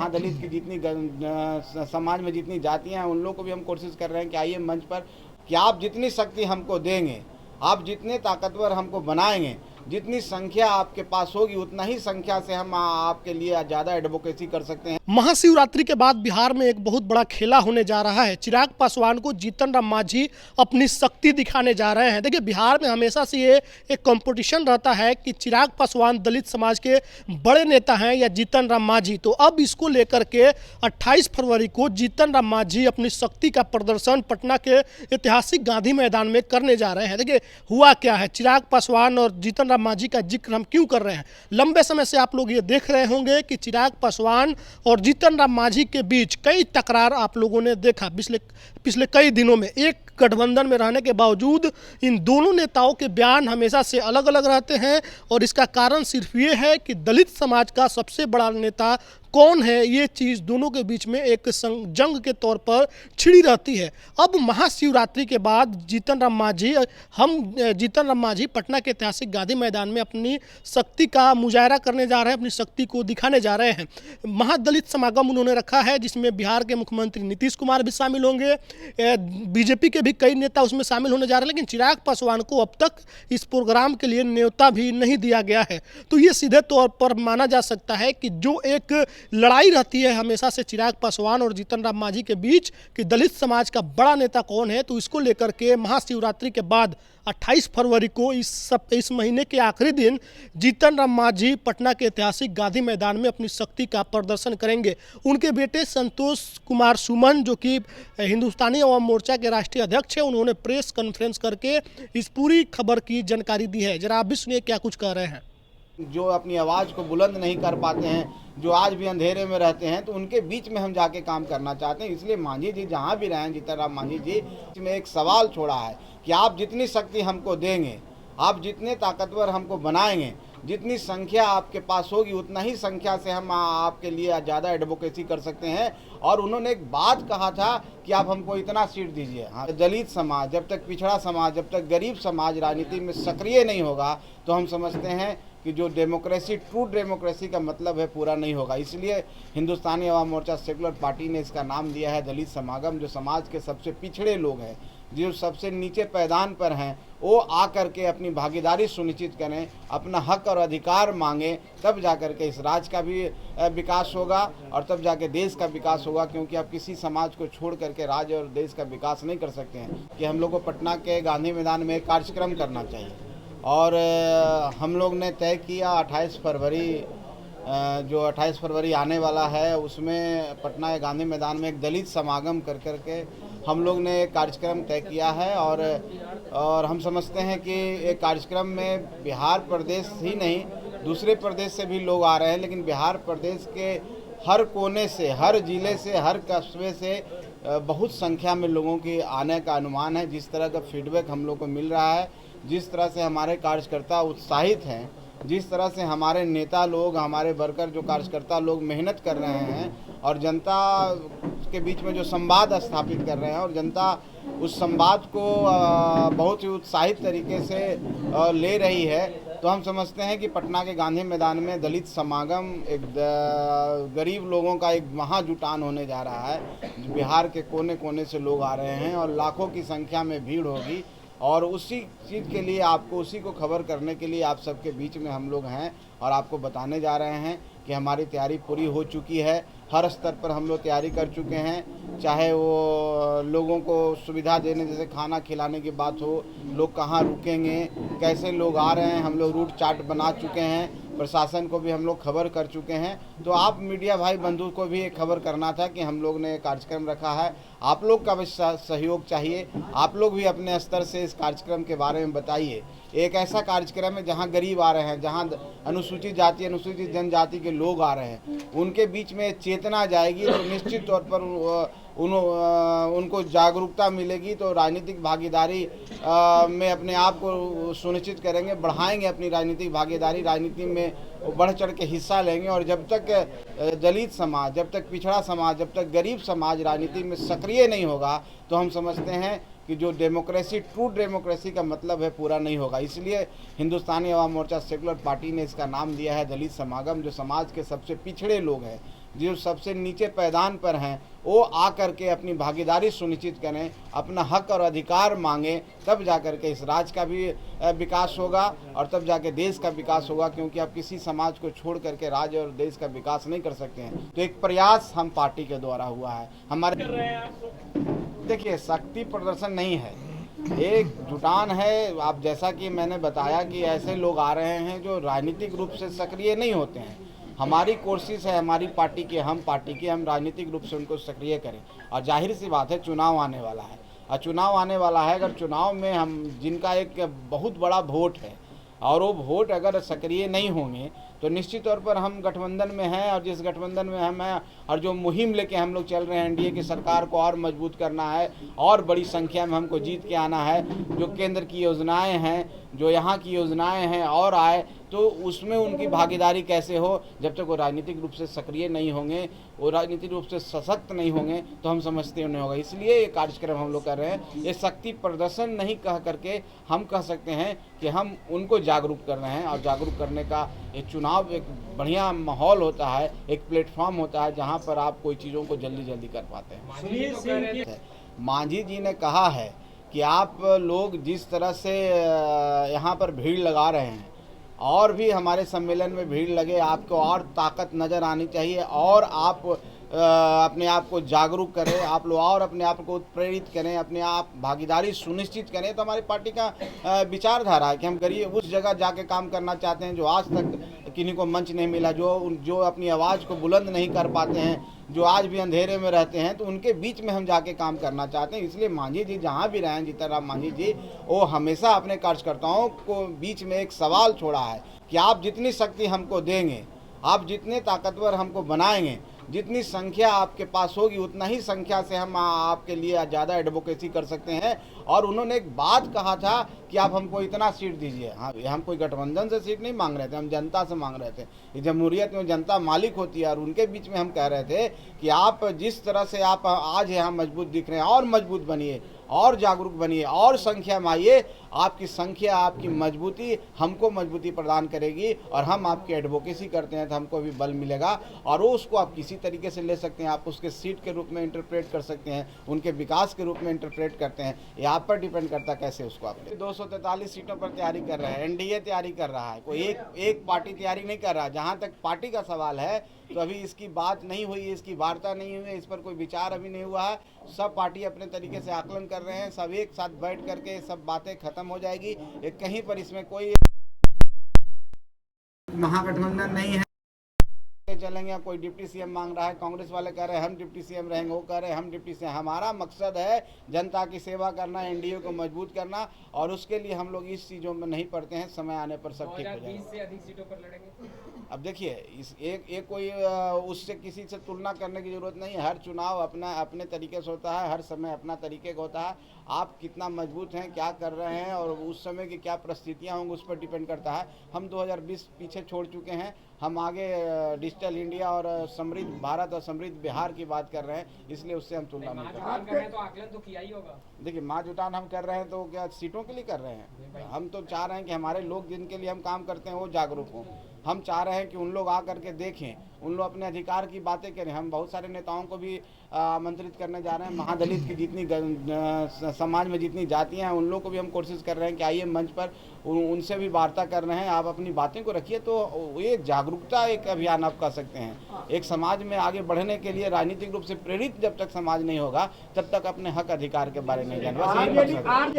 हाँ, दलित की जितनी समाज में जितनी जातियां हैं उन लोगों को भी हम कोशिश कर रहे हैं कि आइए मंच पर, कि आप जितनी शक्ति हमको देंगे, आप जितने ताकतवर हमको बनाएंगे, जितनी संख्या आपके पास होगी उतना ही संख्या से हम आपके लिए ज़्यादा एडवोकेसी कर सकते हैं। महाशिवरात्रि के बाद बिहार में एक बहुत बड़ा खेला होने जा रहा है। चिराग पासवान को जीतन राम मांझी अपनी शक्ति दिखाने जा रहे हैं। देखिए, बिहार में हमेशा से ये एक कंपटीशन रहता है कि चिराग पासवान दलित समाज के बड़े नेता हैं या जीतन राम मांझी। तो अब इसको लेकर के 28 फरवरी को जीतन राम मांझी अपनी शक्ति का प्रदर्शन पटना के ऐतिहासिक गांधी मैदान में करने जा रहे हैं। देखिए, हुआ क्या है, चिराग पासवान और जीतन राम मांझी का जिक्र हम क्यों कर रहे हैं। लंबे समय से आप लोग ये देख रहे होंगे कि चिराग पासवान और जीतन राम मांझी के बीच कई तकरार आप लोगों ने देखा पिछले कई दिनों में। एक गठबंधन में रहने के बावजूद इन दोनों नेताओं के बयान हमेशा से अलग अलग रहते हैं और इसका कारण सिर्फ ये है कि दलित समाज का सबसे बड़ा नेता कौन है, ये चीज़ दोनों के बीच में एक जंग के तौर पर छिड़ी रहती है। अब महाशिवरात्रि के बाद जीतन राम मांझी पटना के ऐतिहासिक गांधी मैदान में अपनी शक्ति का मुजाहरा करने जा रहे हैं, अपनी शक्ति को दिखाने जा रहे हैं। महादलित समागम उन्होंने रखा है जिसमें बिहार के मुख्यमंत्री नीतीश कुमार भी शामिल होंगे, बीजेपी के भी कई नेता उसमें शामिल होने जा रहे हैं। लेकिन चिराग पासवान को अब तक इस प्रोग्राम के लिए न्योता भी नहीं दिया गया है। तो ये सीधे तौर पर माना जा सकता है कि जो एक लड़ाई रहती है हमेशा से चिराग पासवान और जीतन राम मांझी के बीच कि दलित समाज का बड़ा नेता कौन है, तो इसको लेकर के महाशिवरात्रि के बाद 28 फरवरी को इस महीने के आखिरी दिन जीतन राम मांझी पटना के ऐतिहासिक गांधी मैदान में अपनी शक्ति का प्रदर्शन करेंगे। उनके बेटे संतोष कुमार सुमन, जो कि हिंदुस्तानी अवाम मोर्चा के राष्ट्रीय अध्यक्ष हैं, उन्होंने प्रेस कॉन्फ्रेंस करके इस पूरी खबर की जानकारी दी है। जरा आप भी सुनिए क्या कुछ कह रहे हैं। जो अपनी आवाज़ को बुलंद नहीं कर पाते हैं, जो आज भी अंधेरे में रहते हैं, तो उनके बीच में हम जाके काम करना चाहते हैं। इसलिए मांझी जी जहाँ भी रहें, जीतन राम मांझी जी, इसमें एक सवाल छोड़ा है कि आप जितनी शक्ति हमको देंगे, आप जितने ताकतवर हमको बनाएंगे, जितनी संख्या आपके पास होगी उतना ही संख्या से हम आपके लिए ज़्यादा एडवोकेसी कर सकते हैं। और उन्होंने एक बात कहा था कि आप हमको इतना सीट दीजिए। हाँ, दलित समाज जब तक, पिछड़ा समाज जब तक, गरीब समाज राजनीति में सक्रिय नहीं होगा तो हम समझते हैं कि जो डेमोक्रेसी, ट्रू डेमोक्रेसी का मतलब है, पूरा नहीं होगा। इसलिए हिंदुस्तानी अवाम मोर्चा सेकुलर पार्टी ने इसका नाम दिया है दलित समागम। जो समाज के सबसे पिछड़े लोग हैं, जो सबसे नीचे पैदान पर हैं, वो आ कर के अपनी भागीदारी सुनिश्चित करें, अपना हक और अधिकार मांगें, तब जा कर के इस राज्य का भी विकास होगा और तब जाके देश का विकास होगा। क्योंकि आप किसी समाज को छोड़ करके राज्य और देश का विकास नहीं कर सकते हैं। कि हम लोग को पटना के गांधी मैदान में एक कार्यक्रम करना चाहिए और हम लोग ने तय किया 28 फरवरी आने वाला है, उसमें पटना के गांधी मैदान में एक दलित समागम कर के हम लोग ने एक कार्यक्रम तय किया है। और हम समझते हैं कि एक कार्यक्रम में बिहार प्रदेश ही नहीं, दूसरे प्रदेश से भी लोग आ रहे हैं, लेकिन बिहार प्रदेश के हर कोने से, हर जिले से, हर कस्बे से बहुत संख्या में लोगों के आने का अनुमान है। जिस तरह का फीडबैक हम लोग को मिल रहा है, जिस तरह से हमारे कार्यकर्ता उत्साहित हैं, जिस तरह से हमारे नेता लोग, हमारे वर्कर, जो कार्यकर्ता लोग मेहनत कर रहे हैं और जनता के बीच में जो संवाद स्थापित कर रहे हैं और जनता उस संवाद को बहुत ही उत्साहित तरीके से ले रही है, तो हम समझते हैं कि पटना के गांधी मैदान में दलित समागम एक गरीब लोगों का एक महाजुटान होने जा रहा है। बिहार के कोने कोने से लोग आ रहे हैं और लाखों की संख्या में भीड़ होगी। और उसी चीज़ के लिए आपको, उसी को खबर करने के लिए आप सबके बीच में हम लोग हैं और आपको बताने जा रहे हैं कि हमारी तैयारी पूरी हो चुकी है। हर स्तर पर हम लोग तैयारी कर चुके हैं, चाहे वो लोगों को सुविधा देने, जैसे खाना खिलाने की बात हो, लोग कहाँ रुकेंगे, कैसे लोग आ रहे हैं, हम लोग रूट चार्ट बना चुके हैं। प्रशासन को भी हम लोग खबर कर चुके हैं। तो आप मीडिया भाई बंधु को भी एक खबर करना था कि हम लोग ने कार्यक्रम रखा है, आप लोग का भी सहयोग चाहिए। आप लोग भी अपने स्तर से इस कार्यक्रम के बारे में बताइए। एक ऐसा कार्यक्रम है जहां गरीब आ रहे हैं, जहां अनुसूचित जाति, अनुसूचित जनजाति के लोग आ रहे हैं, उनके बीच में चेतना जाएगी तो निश्चित तौर पर उनको जागरूकता मिलेगी, तो राजनीतिक भागीदारी में अपने आप को सुनिश्चित करेंगे, बढ़ाएंगे अपनी राजनीतिक भागीदारी, राजनीति में बढ़ चढ़ के हिस्सा लेंगे। और जब तक दलित समाज, जब तक पिछड़ा समाज, जब तक गरीब समाज राजनीति में सक्रिय नहीं होगा, तो हम समझते हैं कि जो डेमोक्रेसी, ट्रू डेमोक्रेसी का मतलब है, पूरा नहीं होगा। इसलिए हिंदुस्तानी अवाम मोर्चा सेकुलर पार्टी ने इसका नाम दिया है दलित समागम। जो समाज के सबसे पिछड़े लोग हैं, जो सबसे नीचे पैदान पर हैं, वो आकर के अपनी भागीदारी सुनिश्चित करें, अपना हक और अधिकार मांगें, तब जाकर के इस राज्य का भी विकास होगा और तब जाके देश का विकास होगा। क्योंकि आप किसी समाज को छोड़ करके राज्य और देश का विकास नहीं कर सकते हैं। तो एक प्रयास हम पार्टी के द्वारा हुआ है। हमारे देखिए, शक्ति प्रदर्शन नहीं है, एक जुटान है। आप जैसा कि मैंने बताया कि ऐसे लोग आ रहे हैं जो राजनीतिक रूप से सक्रिय नहीं होते हैं। हमारी कोशिश है, हमारी पार्टी की, हम राजनीतिक रूप से उनको सक्रिय करें। और जाहिर सी बात है, चुनाव आने वाला है और चुनाव आने वाला है। अगर चुनाव में हम जिनका एक बहुत बड़ा वोट है और वो वोट अगर सक्रिय नहीं होंगे तो निश्चित तौर पर हम गठबंधन में हैं, और जिस गठबंधन में हम हैं और जो मुहिम लेके हम लोग चल रहे हैं, एनडीए की सरकार को और मजबूत करना है और बड़ी संख्या में हमको जीत के आना है। जो केंद्र की योजनाएं हैं, जो यहाँ की योजनाएं हैं और आए, तो उसमें उनकी भागीदारी कैसे हो, जब तक वो राजनीतिक रूप से सक्रिय नहीं होंगे, वो राजनीतिक रूप से सशक्त नहीं होंगे, तो हम समझते नहीं होगा। इसलिए ये कार्यक्रम हम लोग कर रहे हैं। ये शक्ति प्रदर्शन नहीं कह करके हम कह सकते हैं कि हम उनको जागरूक कर रहे हैं। और जागरूक करने का ये चुनाव एक बढ़िया माहौल होता है, एक प्लेटफॉर्म होता है जहाँ पर आप कोई चीज़ों को जल्दी जल्दी कर पाते हैं। मांझी जी ने कहा है कि आप लोग जिस तरह से यहाँ पर भीड़ लगा रहे हैं, और भी हमारे सम्मेलन में भीड़ लगे, आपको और ताकत नज़र आनी चाहिए और आप अपने आप को जागरूक करें, आप लोग और अपने आप को प्रेरित करें, अपने आप भागीदारी सुनिश्चित करें। तो हमारी पार्टी का विचारधारा है कि हम गरीब उस जगह जाके काम करना चाहते हैं जो आज तक किन्हीं को मंच नहीं मिला, जो अपनी आवाज़ को बुलंद नहीं कर पाते हैं, जो आज भी अंधेरे में रहते हैं, तो उनके बीच में हम जाके काम करना चाहते हैं। इसलिए मांझी जी जहाँ भी रहें, जीतन राम मांझी जी, वो हमेशा अपने कार्यकर्ताओं को बीच में एक सवाल छोड़ा है कि आप जितनी शक्ति हमको देंगे, आप जितने ताकतवर हमको बनाएंगे, जितनी संख्या आपके पास होगी उतना ही संख्या से हम आपके लिए ज़्यादा एडवोकेसी कर सकते हैं। और उन्होंने एक बात कहा था कि आप हमको इतना सीट दीजिए। हाँ, हम कोई गठबंधन से सीट नहीं मांग रहे थे, हम जनता से मांग रहे थे। इस जमहूरियत में जनता मालिक होती है, और उनके बीच में हम कह रहे थे कि आप जिस तरह से आप आज यहाँ मजबूत दिख रहे हैं, और मजबूत बनिए, और जागरूक बनिए, और संख्या में आइए। आपकी संख्या, आपकी मजबूती हमको मजबूती प्रदान करेगी, और हम आपकी एडवोकेसी करते हैं तो हमको भी बल मिलेगा। और वो उसको आप किसी तरीके से ले सकते हैं, आप उसके सीट के रूप में इंटरप्रेट कर सकते हैं, उनके विकास के रूप में इंटरप्रेट करते हैं। ये आप पर डिपेंड करता है कैसे उसको आप 243 सीटों पर तैयारी कर रहे हैं, एनडीए तैयारी कर रहा है, कोई एक पार्टी तैयारी नहीं कर रहा। जहाँ तक पार्टी का सवाल है तो अभी इसकी बात नहीं हुई है, इसकी वार्ता नहीं हुई है, इस पर कोई विचार अभी नहीं हुआ है। सब पार्टी अपने तरीके से आकलन कर रहे हैं, सब एक साथ बैठ करके सब बातें खत्म हो जाएगी। कहीं पर इसमें कोई महागठबंधन नहीं है, चलेंगे। कोई डिप्टी सीएम मांग रहा है, कांग्रेस वाले कह रहे हैं हम डिप्टी सीएम रहेंगे, वो कह रहे हैं हम डिप्टी सीएम। हमारा मकसद है जनता की सेवा करना, एनडीए को मजबूत करना, और उसके लिए हम लोग इस चीज़ों में नहीं पड़ते हैं। समय आने पर सब ठीक हो जाएगा। 20 से अधिक सीटों पर लड़ेंगे। अब देखिए, इस एक कोई उससे किसी से तुलना करने की जरूरत नहीं है। हर चुनाव अपने तरीके से होता है, हर समय अपना तरीके का होता है। आप कितना मजबूत हैं, क्या कर रहे हैं, और उस समय की क्या परिस्थितियाँ होंगी, उस पर डिपेंड करता है। हम 2020 पीछे छोड़ चुके हैं, हम आगे डिजिटल इंडिया और समृद्ध भारत और समृद्ध बिहार की बात कर रहे हैं, इसलिए उससे हम तुलना नहीं कर रहे हैं। तो आकलन तो किया ही होगा। देखिए, माँ जुटान हम कर रहे हैं तो क्या सीटों के लिए कर रहे हैं? हम तो चाह रहे हैं कि हमारे लोग जिनके लिए हम काम करते हैं वो जागरूक हों। हम चाह रहे हैं कि उन लोग आ करके देखें, उन लोग अपने अधिकार की बातें करें। हम बहुत सारे नेताओं को भी आमंत्रित करने जा रहे हैं। महादलित की जितनी समाज में जितनी जातियां हैं, उन लोग को भी हम कोशिश कर रहे हैं कि आइए मंच पर, उनसे भी वार्ता कर रहे हैं। आप अपनी बातें को रखिए। तो ये जागरूकता एक अभियान आप कर सकते हैं। एक समाज में आगे बढ़ने के लिए राजनीतिक रूप से प्रेरित जब तक समाज नहीं होगा, तब तक अपने हक अधिकार के बारे में नहीं जान।